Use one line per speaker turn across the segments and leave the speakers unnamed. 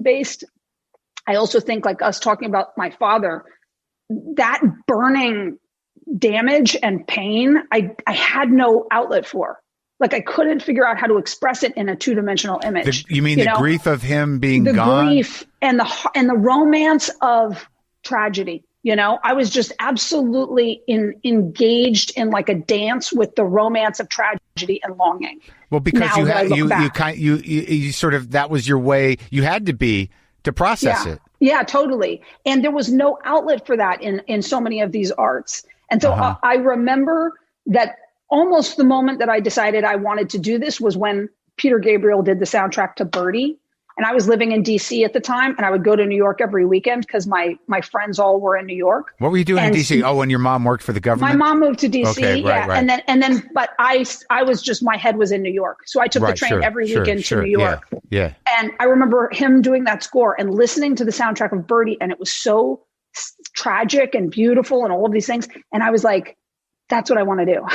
based. I also think, like us talking about my father, that burning damage and pain, I had no outlet for. Like I couldn't figure out how to express it in a two-dimensional image.
You mean the grief of him being gone?
The grief and the romance of tragedy. You know, I was just absolutely engaged in like a dance with the romance of tragedy and longing.
Well, because you sort of, that was your way. You had to be to process it.
Yeah, totally. And there was no outlet for that in so many of these arts. And so I remember that almost the moment that I decided I wanted to do this was when Peter Gabriel did the soundtrack to Birdie. And I was living in DC at the time, and I would go to New York every weekend because my friends all were in New York.
What were you doing in DC? Oh, when your mom worked for the government?
My mom moved to DC,
okay, right.
And then, but I was just, my head was in New York. So I took the train every weekend to New York.
Yeah.
And I remember him doing that score and listening to the soundtrack of Birdie, and it was so tragic and beautiful and all of these things. And I was like, that's what I want to do.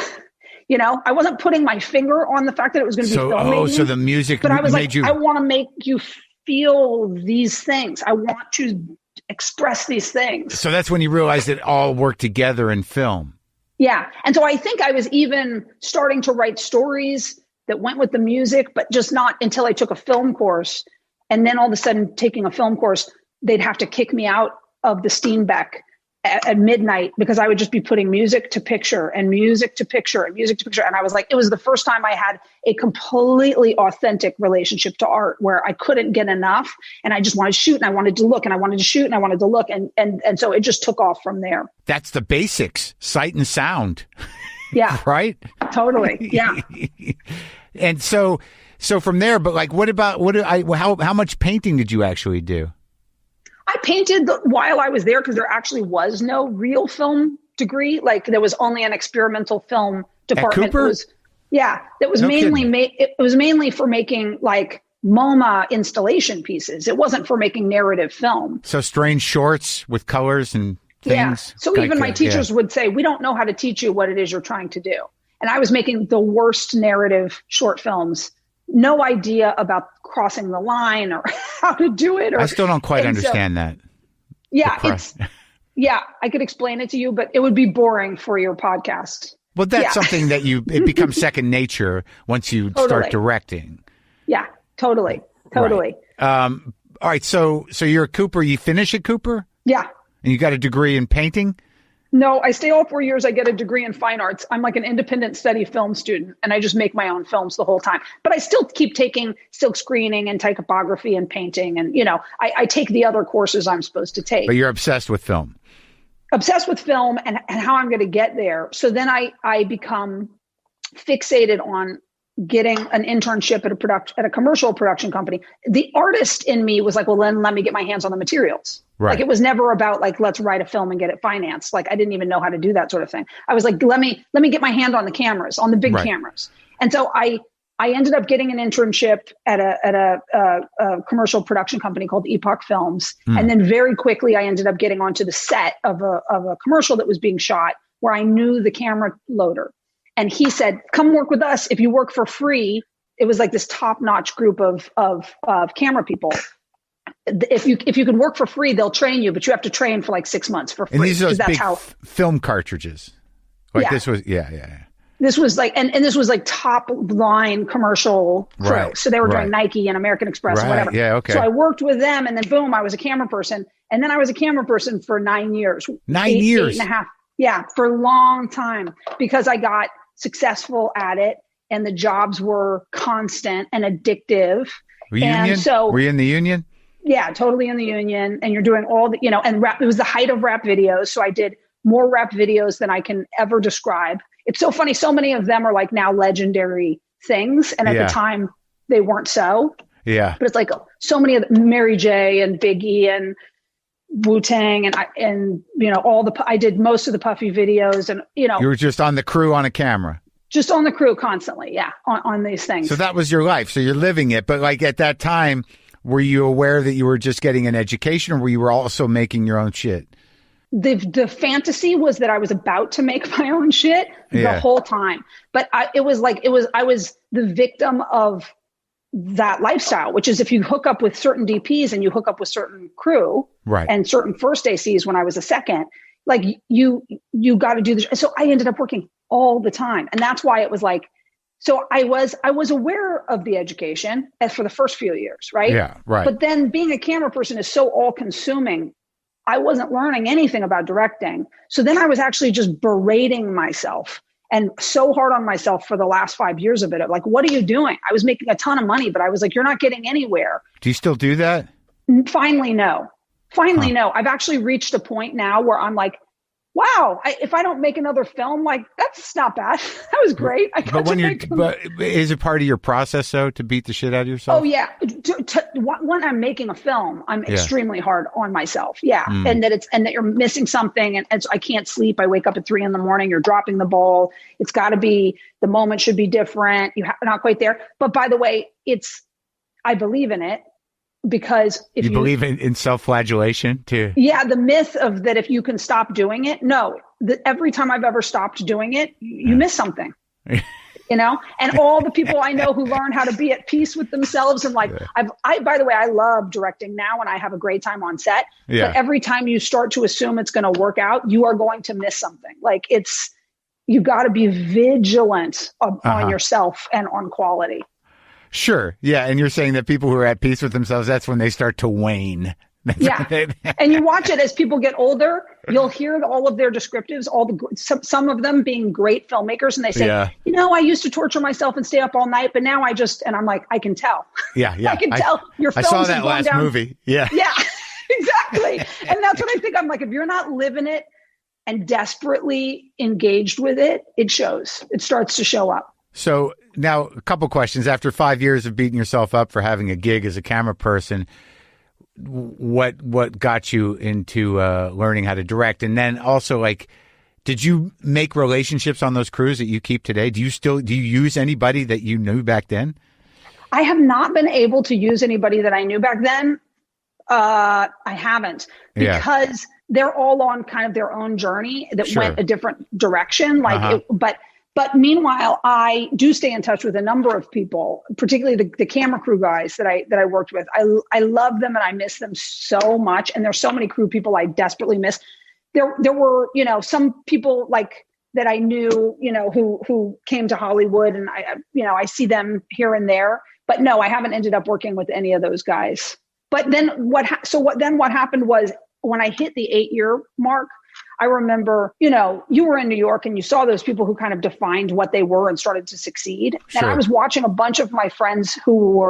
You know, I wasn't putting my finger on the fact that it was going to be filmmaking.
So the music
but I was
made
like, I want to make you feel these things. I want to express these things.
So that's when you realized it all worked together in film.
Yeah. And so I think I was even starting to write stories that went with the music, but just not until I took a film course. And then all of a sudden, taking a film course, they'd have to kick me out of the Steenbeck at midnight because I would just be putting music to picture and music to picture and music to picture. And I was like, it was the first time I had a completely authentic relationship to art where I couldn't get enough. And I just wanted to shoot and I wanted to look and I wanted to shoot and I wanted to look. And so it just took off from there.
That's the basics, sight and sound.
Yeah.
Right?
Totally. Yeah.
And so from there, but like, how much painting did you actually do?
I painted while I was there because there actually was no real film degree. Like there was only an experimental film department.
At Cooper?
That was it was mainly for making like MoMA installation pieces. It wasn't for making narrative film.
So strange shorts with colors and things.
Yeah. So even my teachers would say, we don't know how to teach you what it is you're trying to do. And I was making the worst narrative short films. No idea about crossing the line or how to do it.
I still don't quite understand that.
Yeah, I could explain it to you, but it would be boring for your podcast.
Well, that's something that it becomes second nature once you start directing.
Yeah, totally.
Right. All right, so you're at Cooper. You finish at Cooper?
Yeah.
And you got a degree in painting?
No, I stay all 4 years. I get a degree in fine arts. I'm like an independent study film student, and I just make my own films the whole time. But I still keep taking silk screening and typography and painting. And, you know, I take the other courses I'm supposed to take.
But you're obsessed with film.
Obsessed with film and how I'm going to get there. So then I become fixated on getting an internship at a commercial production company. The artist in me was like, well, then let me get my hands on the materials.
Right.
Like it was never about like, let's write a film and get it financed. Like I didn't even know how to do that sort of thing. I was like, let me get my hand on the cameras, on the big cameras. And so I ended up getting an internship at a commercial production company called Epoch Films. And then very quickly I ended up getting onto the set of a commercial that was being shot where I knew the camera loader. And he said, come work with us. If you work for free, it was like this top-notch group of camera people. If you could work for free, they'll train you, but you have to train for like 6 months for free.
And these are those big film cartridges. Like this was,
This was like, and this was like top line commercial crew. Right. So they were doing Nike and American Express and whatever.
Yeah, okay.
So I worked with them and then boom, I was a camera person. And then I was a camera person for 9 years.
9 years?
8.5. Yeah, for a long time because I got successful at it and the jobs were constant and addictive.
And so were you in the union?
Yeah, totally in the union. And you're doing all the, and rap, it was the height of rap videos. So I did more rap videos than I can ever describe. It's so funny. So many of them are like now legendary things. And at the time they weren't so.
Yeah.
But it's like so many of Mary J and Biggie and Wu-Tang and I did most of the Puffy videos and, you were
just on the crew on a camera.
Just on the crew constantly. Yeah. On these things.
So that was your life. So you're living it. But like at that time, were you aware that you were just getting an education or were you also making your own shit?
The fantasy was that I was about to make my own shit the whole time. But I was the victim of that lifestyle, which is if you hook up with certain DPs and you hook up with certain crew
right,
and certain first ACs when I was a second, like you got to do this. So I ended up working all the time. And that's why it was like, so I was aware of the education as for the first few years, right?
Yeah, right.
But then being a camera person is so all consuming. I wasn't learning anything about directing. So then I was actually just berating myself and so hard on myself for the last 5 years of it. Like, what are you doing? I was making a ton of money, but I was like, you're not getting anywhere.
Do you still do that?
Finally, no. No. I've actually reached a point now where I'm like, wow, if I don't make another film, like that's not bad. That was great.
But is it part of your process though to beat the shit out of yourself?
Oh yeah. When I'm making a film, I'm extremely hard on myself. Yeah. And that you're missing something and so I can't sleep. I wake up at 3 a.m. You're dropping the ball. It's got to be, the moment should be different. You're not quite there. But by the way, I believe in it. Because if you
believe in self-flagellation too.
Yeah, the myth of that if you can stop doing it. No, every time I've ever stopped doing it, you miss something. And all the people I know who learn how to be at peace with themselves and like by the way, I love directing now and I have a great time on set. Yeah. But every time you start to assume it's going to work out, you are going to miss something. Like you got to be vigilant on yourself and on quality.
Sure. Yeah. And you're saying that people who are at peace with themselves, that's when they start to wane.
Yeah. And you watch it as people get older, you'll hear all of their descriptives, some of them being great filmmakers. And they say, I used to torture myself and stay up all night, but now and I'm like, I can tell.
Yeah. Yeah.
I can tell your films
I saw that last movie. Yeah.
Yeah, exactly. And that's what I think. I'm like, if you're not living it and desperately engaged with it, it shows. It starts to show up.
So now a couple questions. After 5 years of beating yourself up for having a gig as a camera person, what got you into learning how to direct? And then also, like, did you make relationships on those crews that you keep today? Do you use anybody that you knew back then?
I have not been able to use anybody that I knew back then. I haven't because they're all on kind of their own journey that went a different direction. Like, But meanwhile, I do stay in touch with a number of people, particularly the camera crew guys that I worked with. I love them and I miss them so much. And there's so many crew people I desperately miss. There were, some people like that I knew, who came to Hollywood and I see them here and there. But no, I haven't ended up working with any of those guys. But then what happened was when I hit the 8-year mark, I remember, you were in New York and you saw those people who kind of defined what they were and started to succeed. Sure. And I was watching a bunch of my friends who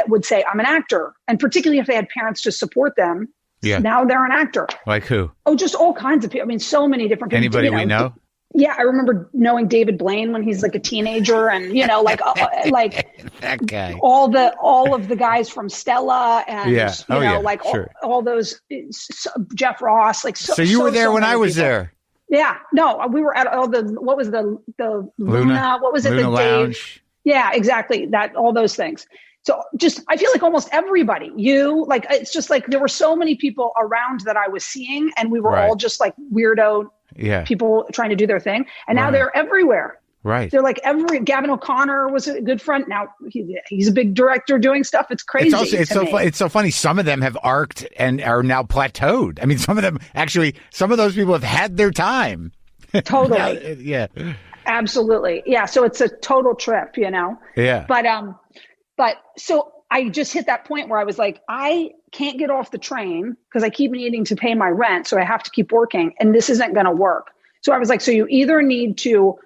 would say, I'm an actor. And particularly if they had parents to support them. Yeah. Now they're an actor.
Like who?
Oh, just all kinds of people. I mean, so many different people.
Anybody we know?
Yeah, I remember knowing David Blaine when he's like a teenager, and like
that guy.
All of the guys from Stella, and all those Jeff Ross, like
so you were there when I was there.
Yeah, no, we were at all the what was the Luna? What was it?
Luna
the
Lounge.
Dave? Yeah, exactly. That all those things. So just, I feel like almost everybody, it's just like there were so many people around that I was seeing, and we were all just like weirdo people trying to do their thing. And now they're everywhere. Right. They're like Gavin O'Connor was a good friend. Now he's a big director doing stuff. It's crazy.
It's so funny. Some of them have arced and are now plateaued. I mean, some of those people have had their time.
Totally.
Yeah.
Absolutely. Yeah. So it's a total trip, Yeah. But so I just hit that point where I was like, I can't get off the train because I keep needing to pay my rent. So I have to keep working and this isn't going to work. So I was like, so you either need to,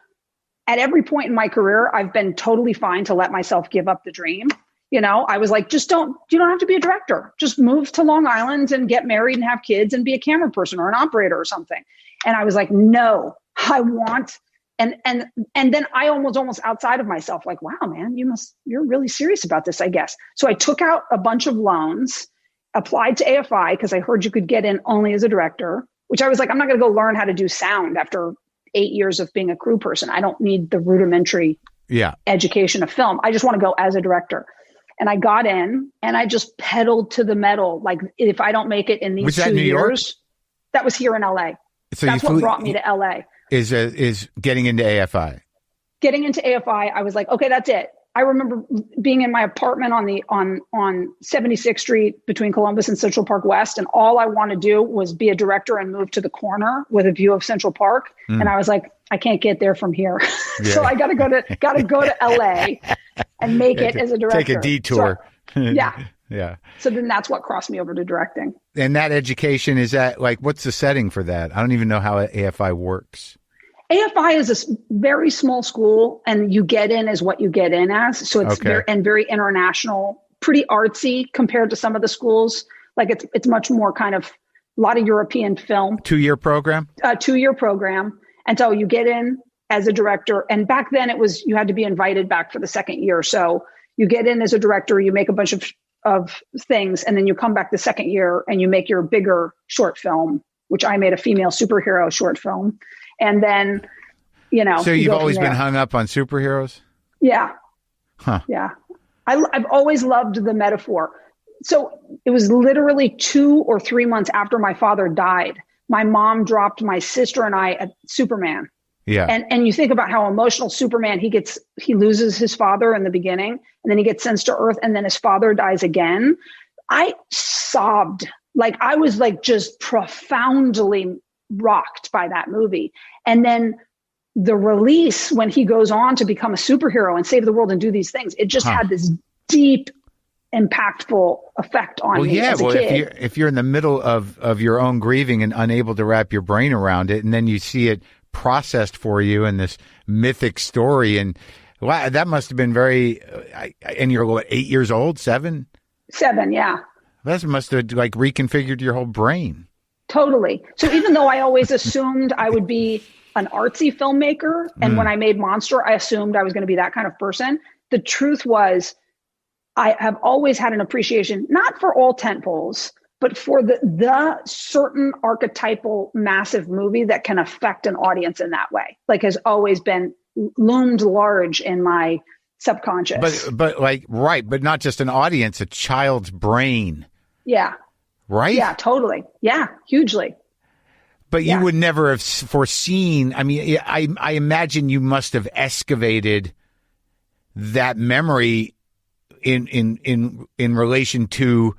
at every point in my career, I've been totally fine to let myself give up the dream. I was like, you don't have to be a director. Just move to Long Island and get married and have kids and be a camera person or an operator or something. And I was like, no, I want. And then I was almost outside of myself, like, wow, man, you're really serious about this, I guess. So I took out a bunch of loans, applied to AFI because I heard you could get in only as a director, which I was like, I'm not going to go learn how to do sound after 8 years of being a crew person. I don't need the rudimentary education of film. I just want to go as a director. And I got in and I just pedaled to the metal. Like if I don't make it in these 2 years, that was here in LA. So that's what brought me to LA.
Is getting into AFI.
Getting into AFI, I was like, okay, that's it. I remember being in my apartment on 76th Street between Columbus and Central Park West, and all I wanted to do was be a director and move to the corner with a view of Central Park. And I was like, I can't get there from here, so I got to go to LA and make it as a director.
Take a detour.
So, yeah.
Yeah.
So then that's what crossed me over to directing.
And that education, is that like, what's the setting for that? I don't even know how AFI works.
AFI is a very small school, and you get in as what you get in as. So it's very international, pretty artsy compared to some of the schools. Like it's much more kind of a lot of European film.
2-year program?
2-year program. And so you get in as a director. And back then you had to be invited back for the second year. So you get in as a director, you make a bunch of things, and then you come back the second year and you make your bigger short film, which I made a female superhero short film. And then,
So you've always been hung up on superheroes?
Yeah.
Huh.
Yeah. I've always loved the metaphor. So it was literally 2 or 3 months after my father died. My mom dropped my sister and I at Superman.
Yeah.
And you think about how emotional Superman, he loses his father in the beginning, and then he gets sent to Earth, and then his father dies again. I sobbed. Like I was like just profoundly rocked by that movie. And then the release, when he goes on to become a superhero and save the world and do these things, it just had this deep, impactful effect on me as a kid.
If you're in the middle of your own grieving and unable to wrap your brain around it, and then you see it processed for you in this mythic story, and wow, that must have been very. And you're what, 8 years old, 7?
7, yeah.
That must have like reconfigured your whole brain.
Totally. So even though I always assumed I would be an artsy filmmaker, and when I made Monster, I assumed I was going to be that kind of person, the truth was I have always had an appreciation, not for all tentpoles, but for the certain archetypal massive movie that can affect an audience in that way, like has always been loomed large in my subconscious.
But like, right. But not just an audience, a child's brain.
Yeah.
Right?
Yeah, totally. Yeah, hugely.
But you would never have foreseen. I mean, I imagine you must have excavated that memory in relation to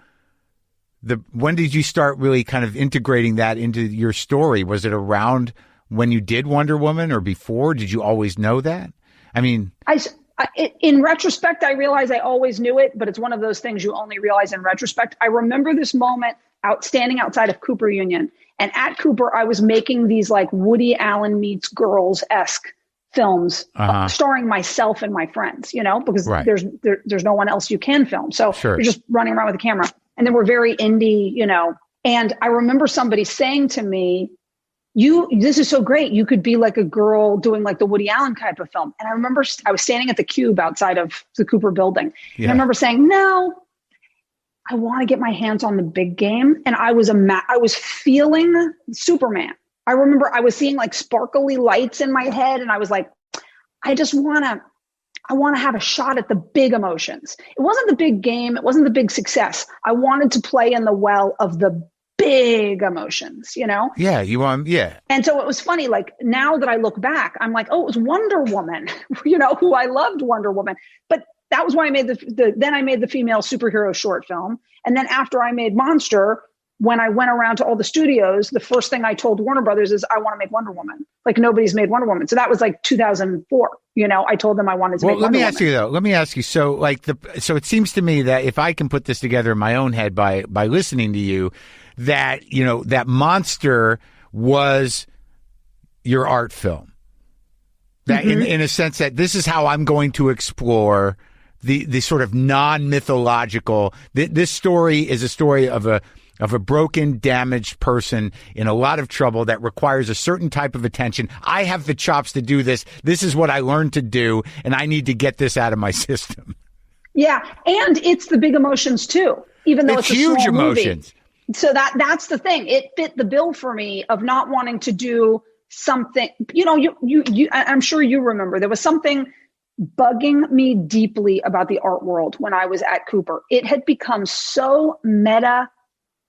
when did you start really kind of integrating that into your story? Was it around when you did Wonder Woman or before? Did you always know that? I mean,
in retrospect, I realize I always knew it, but it's one of those things you only realize in retrospect. I remember this moment standing outside of Cooper Union, and at Cooper, I was making these like Woody Allen meets girls-esque films, starring myself and my friends, because there's no one else you can film. So you're just running around with a camera. And then we're very indie, and I remember somebody saying to me, this is so great. You could be like a girl doing like the Woody Allen type of film. And I remember I was standing at the Cube outside of the Cooper building. Yeah. And I remember saying, no, I want to get my hands on the big game. And I was feeling Superman. I remember I was seeing like sparkly lights in my head. And I was like, I want to have a shot at the big emotions. It wasn't the big game. It wasn't the big success. I wanted to play in the well of the big emotions,
Yeah, you want, yeah.
And so it was funny, like now that I look back, I'm like, oh, it was Wonder Woman, who I loved Wonder Woman. But that was why I made then I made the female superhero short film. And then after I made Monster, when I went around to all the studios, the first thing I told Warner Brothers is I want to make Wonder Woman. Like nobody's made Wonder Woman. So that was like 2004. I told them I wanted to make Wonder Woman.
Let me ask you. So so it seems to me that if I can put this together in my own head by listening to you, that, that Monster was your art film. That in a sense that this is how I'm going to explore the sort of non-mythological. This story is a story of a broken, damaged person in a lot of trouble that requires a certain type of attention. I have the chops to do this. This is what I learned to do, and I need to get this out of my system. Yeah,
and it's the big emotions too, even though it's a
huge
small
emotions.
Movie. So that's the thing. It fit the bill for me of not wanting to do something. I'm sure you remember there was something bugging me deeply about the art world when I was at Cooper. It had become so meta,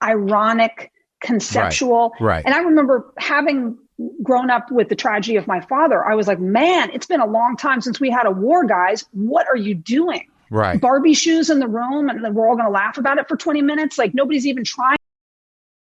ironic, conceptual.
Right.
And I remember having grown up with the tragedy of my father, I was like, man, it's been a long time since we had a war, guys. What are you doing?
Right.
Barbie shoes in the room, and then we're all going to laugh about it for 20 minutes. Like, nobody's even trying